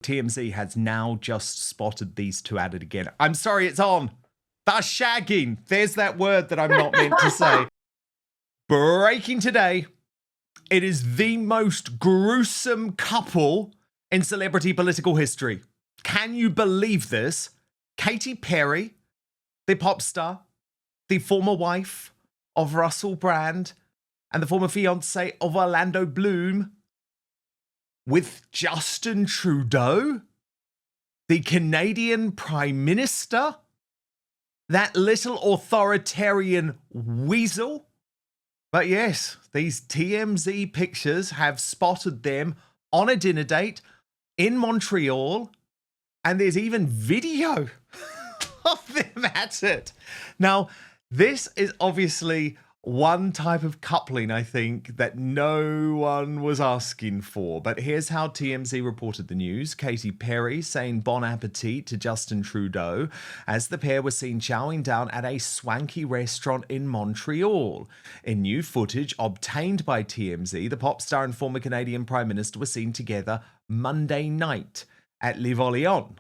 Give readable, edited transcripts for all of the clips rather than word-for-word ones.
TMZ has now just spotted these two at it again. I'm sorry, it's on. They're shagging. There's that word that I'm not meant to say. Breaking today. It is the most gruesome couple in celebrity political history. Can you believe this? Katy Perry, the pop star, the former wife of Russell Brand, and the former fiancé of Orlando Bloom, with Justin Trudeau, the Canadian Prime Minister, that little authoritarian weasel. But yes, these TMZ pictures have spotted them on a dinner date in Montreal, and there's even video of them at it. Now, this is obviously one type of coupling, I think, that no one was asking for. But here's how TMZ reported the news. Katy Perry saying bon appetit to Justin Trudeau as the pair were seen chowing down at a swanky restaurant in Montreal. In new footage obtained by TMZ, the pop star and former Canadian Prime Minister were seen together Monday night at Le Volley-On.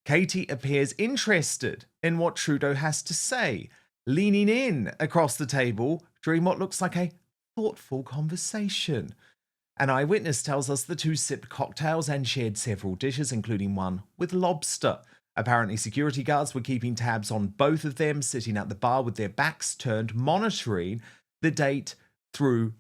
Katy appears interested in what Trudeau has to say, leaning in across the table during what looks like a thoughtful conversation. An eyewitness tells us the two sipped cocktails and shared several dishes, including one with lobster. Apparently, security guards were keeping tabs on both of them, sitting at the bar with their backs turned, monitoring the date through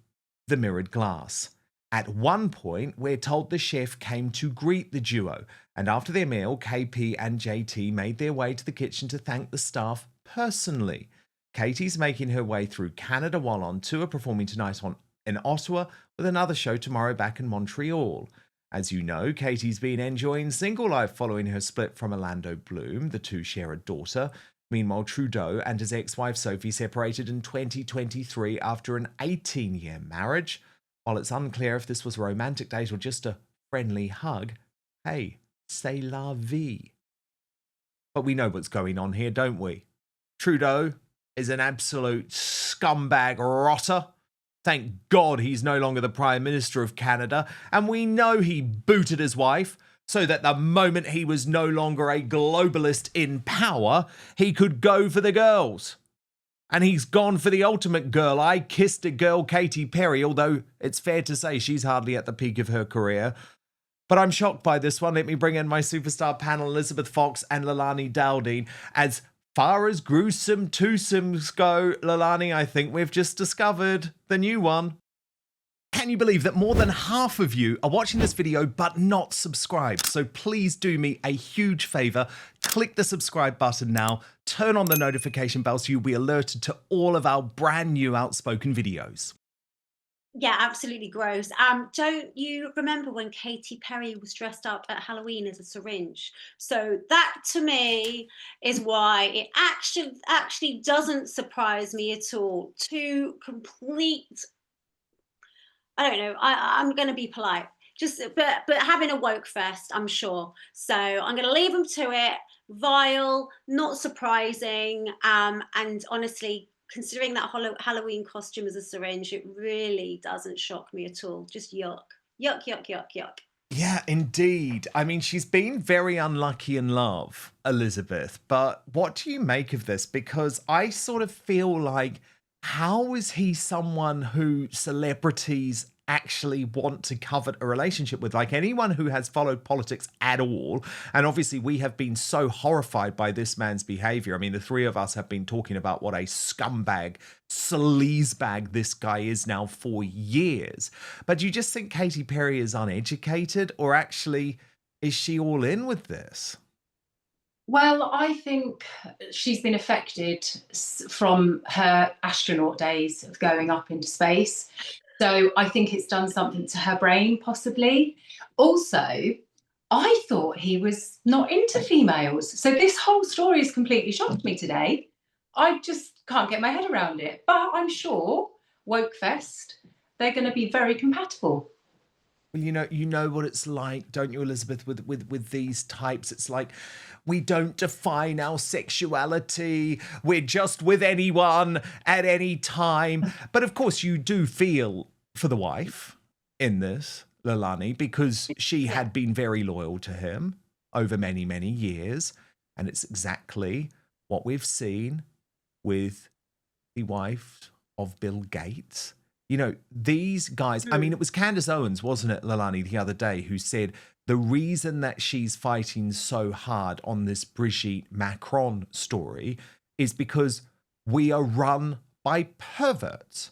the mirrored glass. At one point, we're told the chef came to greet the duo, and after their meal, KP and JT made their way to the kitchen to thank the staff personally. Katy's making her way through Canada while on tour, performing tonight in Ottawa with another show tomorrow back in Montreal. As you know, Katy's been enjoying single life following her split from Orlando Bloom. The two share a daughter. Meanwhile, Trudeau and his ex-wife Sophie separated in 2023 after an 18-year marriage. While it's unclear if this was a romantic date or just a friendly hug, hey, c'est la vie. But we know what's going on here, don't we? Trudeau is an absolute scumbag rotter. Thank God he's no longer the Prime Minister of Canada, and we know he booted his wife so that the moment he was no longer a globalist in power, he could go for the girls. And he's gone for the ultimate girl. I kissed a girl, Katy Perry, although it's fair to say she's hardly at the peak of her career. But I'm shocked by this one. Let me bring in my superstar panel, Elizabeth Fox and Leilani Dowding. As far as gruesome twosomes go, Leilani, I think we've just discovered the new one. Can you believe that more than half of you are watching this video but not subscribed? So please do me a huge favour. Click the subscribe button now. Turn on the notification bell so you'll be alerted to all of our brand new Outspoken videos. Yeah, absolutely gross. Don't you remember when Katy Perry was dressed up at Halloween as a syringe? So that to me is why it actually doesn't surprise me at all. Two complete, I don't know, I'm going to be polite. But having a woke fest, I'm sure. So I'm going to leave them to it. Vile, not surprising, and honestly, considering that Halloween costume as a syringe, it really doesn't shock me at all. Just yuck. Yuck, yuck, yuck, yuck. Yeah, indeed. I mean, she's been very unlucky in love, Elizabeth. But what do you make of this? Because I sort of feel like, how is he someone who celebrities actually want to covet a relationship with? Like, anyone who has followed politics at all, and obviously we have been so horrified by this man's behavior. I mean, the three of us have been talking about what a scumbag, sleazebag this guy is now for years. But do you just think Katy Perry is uneducated, or actually is she all in with this? Well, I think she's been affected from her astronaut days of going up into space. So I think it's done something to her brain, possibly. Also, I thought he was not into females. So this whole story has completely shocked me today. I just can't get my head around it. But I'm sure, Wokefest, they're going to be very compatible. Well, you know what it's like, don't you, Elizabeth, with these types? It's like, we don't define our sexuality. We're just with anyone at any time. But of course, you do feel for the wife in this. Leilani, because she had been very loyal to him over many, many years. And it's exactly what we've seen with the wife of Bill Gates. You know, these guys, I mean, it was Candace Owens, wasn't it, Leilani, the other day, who said the reason that she's fighting so hard on this Brigitte Macron story is because we are run by perverts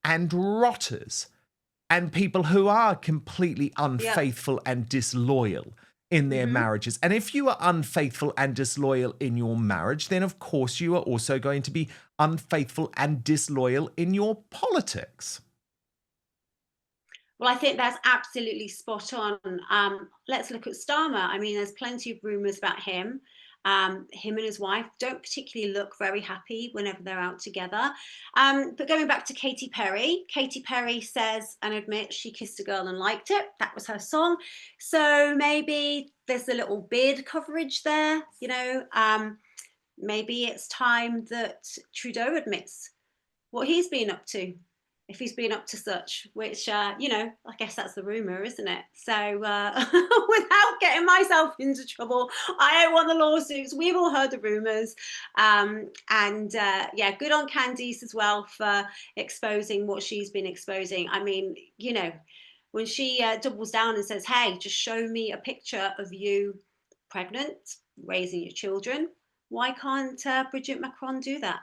and rotters and people who are completely unfaithful and disloyal in their marriages. And if you are unfaithful and disloyal in your marriage, then of course you are also going to be unfaithful and disloyal in your politics. Well, I think that's absolutely spot on. Let's look at Starmer. I mean, there's plenty of rumours about him. Him and his wife don't particularly look very happy whenever they're out together. But going back to Katy Perry says and admits she kissed a girl and liked it. That was her song. So maybe there's a little beard coverage there, you know. Maybe it's time that Trudeau admits what he's been up to, if he's been up to such, which, you know, I guess that's the rumour, isn't it? So without getting myself into trouble, I don't want the lawsuits. We've all heard the rumours. Yeah, good on Candice as well for exposing what she's been exposing. I mean, you know, when she doubles down and says, hey, just show me a picture of you pregnant, raising your children, why can't Brigitte Macron do that?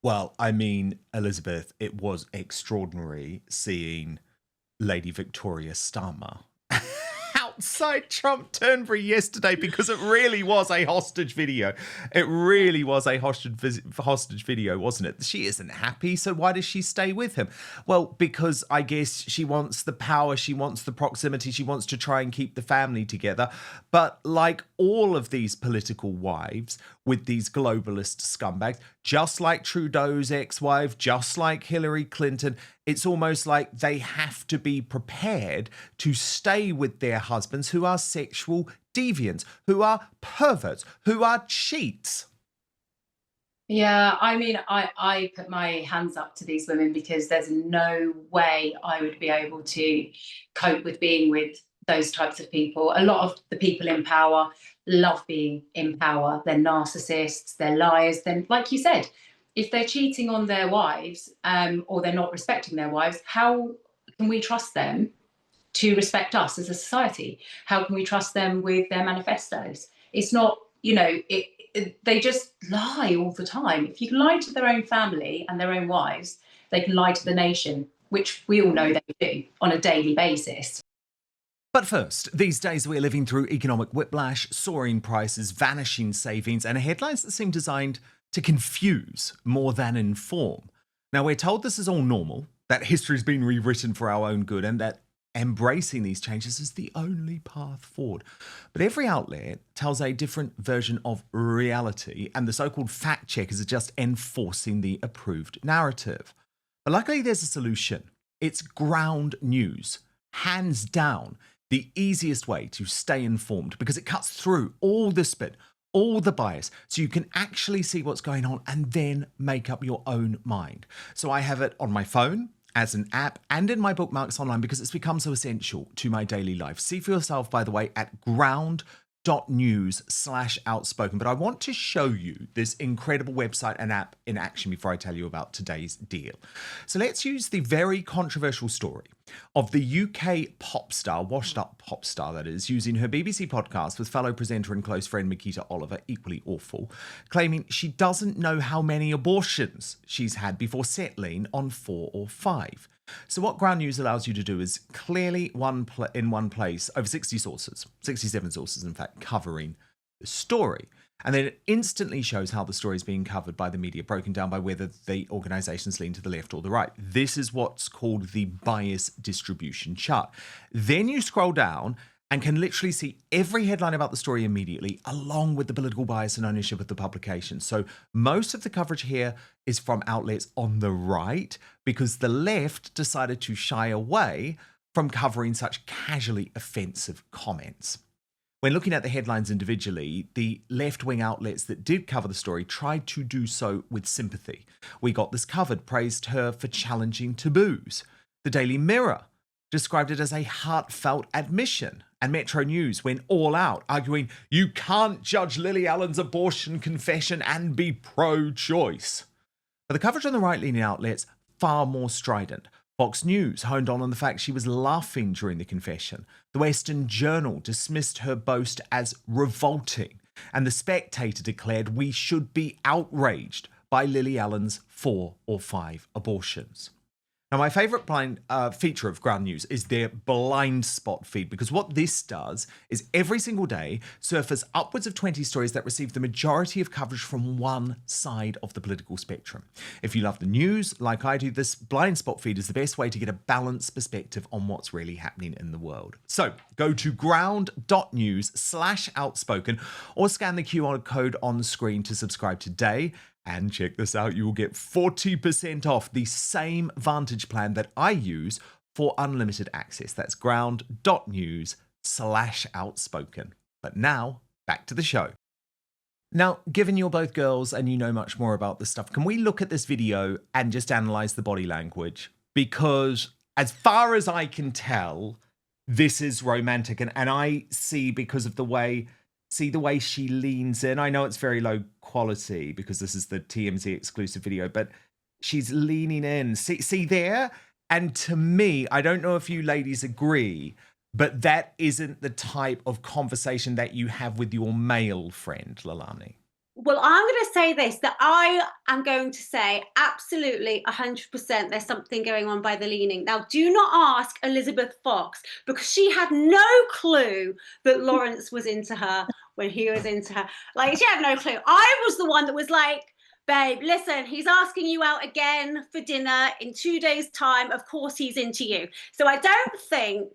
Well, I mean, Elizabeth, it was extraordinary seeing Lady Victoria Starmer outside Trump Turnberry yesterday, because it really was a hostage video. It really was a hostage video, wasn't it? She isn't happy, so why does she stay with him? Well, because I guess she wants the power, she wants the proximity, she wants to try and keep the family together. But like all of these political wives with these globalist scumbags, just like Trudeau's ex-wife, just like Hillary Clinton, it's almost like they have to be prepared to stay with their husbands who are sexual deviants, who are perverts, who are cheats. Yeah, I mean, I put my hands up to these women because there's no way I would be able to cope with being with those types of people. A lot of the people in power love being in power. They're narcissists, they're liars. Then, like you said, if they're cheating on their wives or they're not respecting their wives, how can we trust them to respect us as a society? How can we trust them with their manifestos? It's not, you know, they just lie all the time. If you can lie to their own family and their own wives, they can lie to the nation, which we all know they do on a daily basis. But first, these days we're living through economic whiplash, soaring prices, vanishing savings, and headlines that seem designed to confuse more than inform. Now, we're told this is all normal, that history's been rewritten for our own good, and that embracing these changes is the only path forward. But every outlet tells a different version of reality, and the so-called fact checkers are just enforcing the approved narrative. But luckily, there's a solution. It's ground news, hands down, the easiest way to stay informed, because it cuts through all the spin, all the bias, so you can actually see what's going on and then make up your own mind. So I have it on my phone, as an app, and in my bookmarks online, because it's become so essential to my daily life. See for yourself, by the way, at ground.news/outspoken. But I want to show you this incredible website and app in action before I tell you about today's deal. So let's use the very controversial story of the UK pop star, washed up pop star that is, using her BBC podcast with fellow presenter and close friend Makita Oliver, equally awful, claiming she doesn't know how many abortions she's had before settling on 4 or 5. So what Ground News allows you to do is clearly in one place over 60 sources, 67 sources in fact, covering the story. And then it instantly shows how the story is being covered by the media, broken down by whether the organizations lean to the left or the right. This is what's called the bias distribution chart. Then you scroll down and can literally see every headline about the story immediately, along with the political bias and ownership of the publication. So most of the coverage here is from outlets on the right, because the left decided to shy away from covering such casually offensive comments. When looking at the headlines individually, the left-wing outlets that did cover the story tried to do so with sympathy. We Got This Covered praised her for challenging taboos. The Daily Mirror described it as a heartfelt admission. And Metro News went all out, arguing you can't judge Lily Allen's abortion confession and be pro-choice. But the coverage on the right-leaning outlets, far more strident. Fox News honed on the fact she was laughing during the confession. The Western Journal dismissed her boast as revolting. And The Spectator declared we should be outraged by Lily Allen's 4 or 5 abortions. Now, my favourite feature of Ground News is their blind spot feed, because what this does is every single day surface upwards of 20 stories that receive the majority of coverage from one side of the political spectrum. If you love the news, like I do, this blind spot feed is the best way to get a balanced perspective on what's really happening in the world. So go to ground.news/outspoken or scan the QR code on the screen to subscribe today. And check this out, you will get 40% off the same Vantage plan that I use for unlimited access. That's ground.news/outspoken. But now, back to the show. Now, given you're both girls and you know much more about this stuff, can we look at this video and just analyze the body language? Because as far as I can tell, this is romantic. And I see, because of the way she leans in. I know it's very low quality because this is the TMZ exclusive video, but she's leaning in. See there? And to me, I don't know if you ladies agree, but that isn't the type of conversation that you have with your male friend, Leilani. Well, I'm going to say this, that I am going to say absolutely 100% there's something going on by the leaning. Now, do not ask Elizabeth Fox, because she had no clue that Lawrence was into her when he was into her. Like, she had no clue. I was the one that was like, babe, listen, he's asking you out again for dinner in 2 days' time. Of course he's into you. So I don't think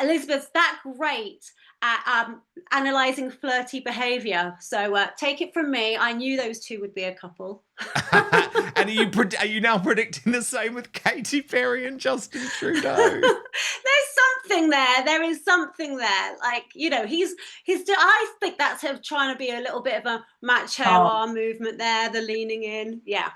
Elizabeth's that great at analysing flirty behaviour. So take it from me, I knew those two would be a couple. And are you now predicting the same with Katy Perry and Justin Trudeau? There's something there. There is something there. Like, you know, I think that's him trying to be a little bit of a macho arm movement there, the leaning in. Yeah.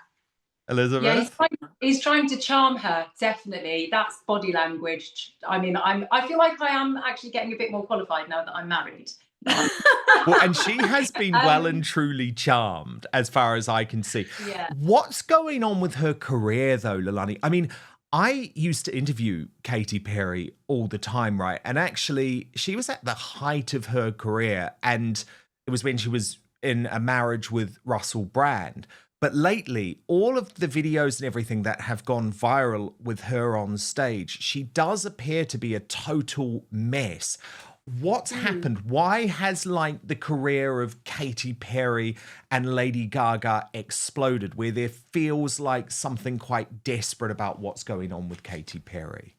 Elizabeth? Yeah, he's trying to charm her, definitely. That's body language. I mean, I feel like I am actually getting a bit more qualified now that I'm married. Well, and she has been well and truly charmed, as far as I can see. Yeah. What's going on with her career, though, Leilani? I mean, I used to interview Katy Perry all the time, right? And actually, she was at the height of her career, and it was when she was in a marriage with Russell Brand. But lately, all of the videos and everything that have gone viral with her on stage, she does appear to be a total mess. What's happened? Why has, like, the career of Katy Perry and Lady Gaga exploded, where there feels like something quite desperate about what's going on with Katy Perry?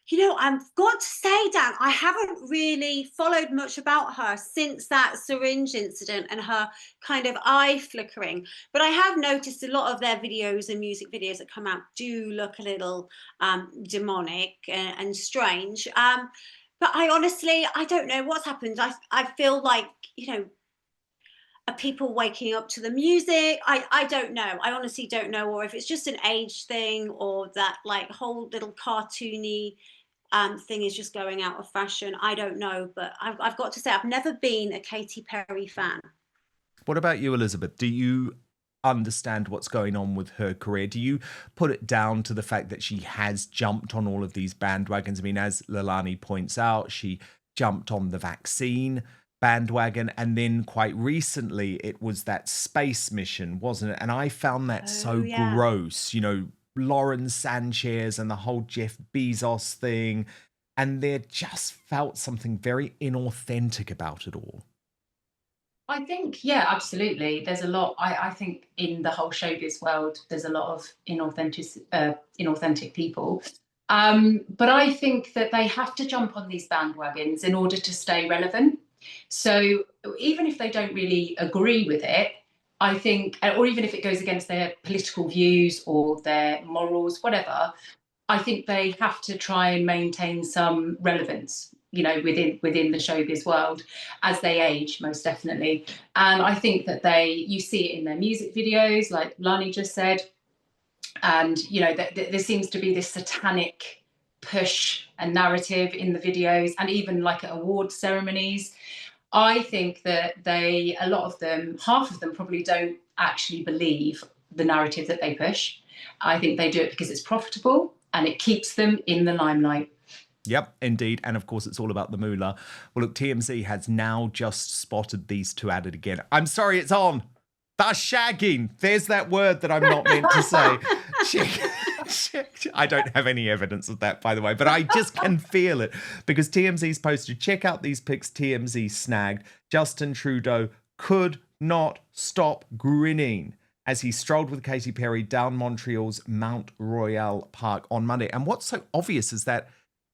You know, I've got to say, Dan, I haven't really followed much about her since that syringe incident and her kind of eye flickering. But I have noticed a lot of their videos and music videos that come out do look a little demonic and strange. But I don't know what's happened. I feel like, you know, are people waking up to the music? I don't know. I honestly don't know. Or if it's just an age thing, or that like whole little cartoony thing is just going out of fashion. I don't know. But I've got to say, I've never been a Katy Perry fan. What about you, Elizabeth? Do you understand what's going on with her career? Do you put it down to the fact that she has jumped on all of these bandwagons? I mean, as Leilani points out, she jumped on the vaccine bandwagon, and then quite recently it was that space mission, wasn't it? And I found that gross, you know, Lauren Sanchez and the whole Jeff Bezos thing, and there just felt something very inauthentic about it all. I think, yeah, absolutely. There's a lot, I think in the whole showbiz world, there's a lot of inauthentic people. But I think that they have to jump on these bandwagons in order to stay relevant. So even if they don't really agree with it, I think, or even if it goes against their political views or their morals, whatever, I think they have to try and maintain some relevance, you know, within the showbiz world as they age, most definitely. And I think that you see it in their music videos, like Lani just said. And, you know, there seems to be this satanic push a narrative in the videos and even like at award ceremonies. I think that a lot of them, half of them probably don't actually believe the narrative that they push. I think they do it because it's profitable and it keeps them in the limelight. Yep, indeed. And of course, it's all about the moolah. Well, look, TMZ has now just spotted these two at it again. I'm sorry, it's on. That's shagging. There's that word that I'm not meant to say. I don't have any evidence of that, by the way, but I just can feel it because TMZ's posted, check out these pics TMZ snagged. Justin Trudeau could not stop grinning as he strolled with Katy Perry down Montreal's Mount Royal Park on Monday. And what's so obvious is that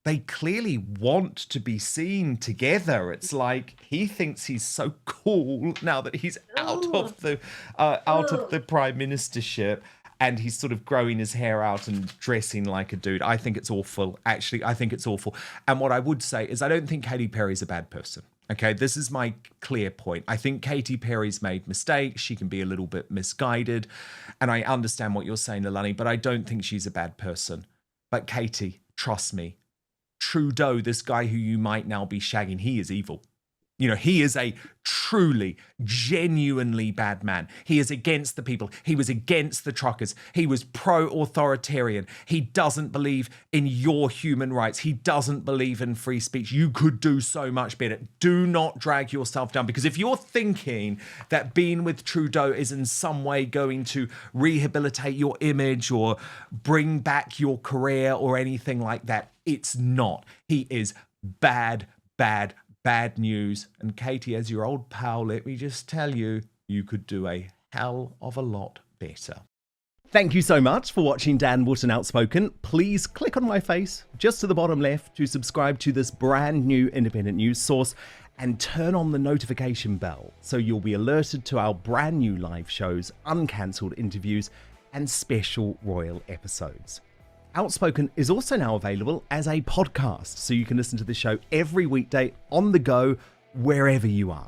they clearly want to be seen together. It's like he thinks he's so cool now that he's out of the prime ministership, and he's sort of growing his hair out and dressing like a dude. I think it's awful. Actually, I think it's awful. And what I would say is I don't think Katy Perry's a bad person. Okay, this is my clear point. I think Katy Perry's made mistakes. She can be a little bit misguided. And I understand what you're saying, Leilani, but I don't think she's a bad person. But Katy, trust me, Trudeau, this guy who you might now be shagging, he is evil. You know, he is a truly, genuinely bad man. He is against the people. He was against the truckers. He was pro-authoritarian. He doesn't believe in your human rights. He doesn't believe in free speech. You could do so much better. Do not drag yourself down, because if you're thinking that being with Trudeau is in some way going to rehabilitate your image or bring back your career or anything like that, it's not. He is bad news. And Katy, as your old pal, let me just tell you, you could do a hell of a lot better. Thank you so much for watching Dan Wootton Outspoken. Please click on my face just to the bottom left to subscribe to this brand new independent news source and turn on the notification bell so you'll be alerted to our brand new live shows, uncancelled interviews, and special royal episodes. Outspoken is also now available as a podcast, so you can listen to the show every weekday on the go, wherever you are.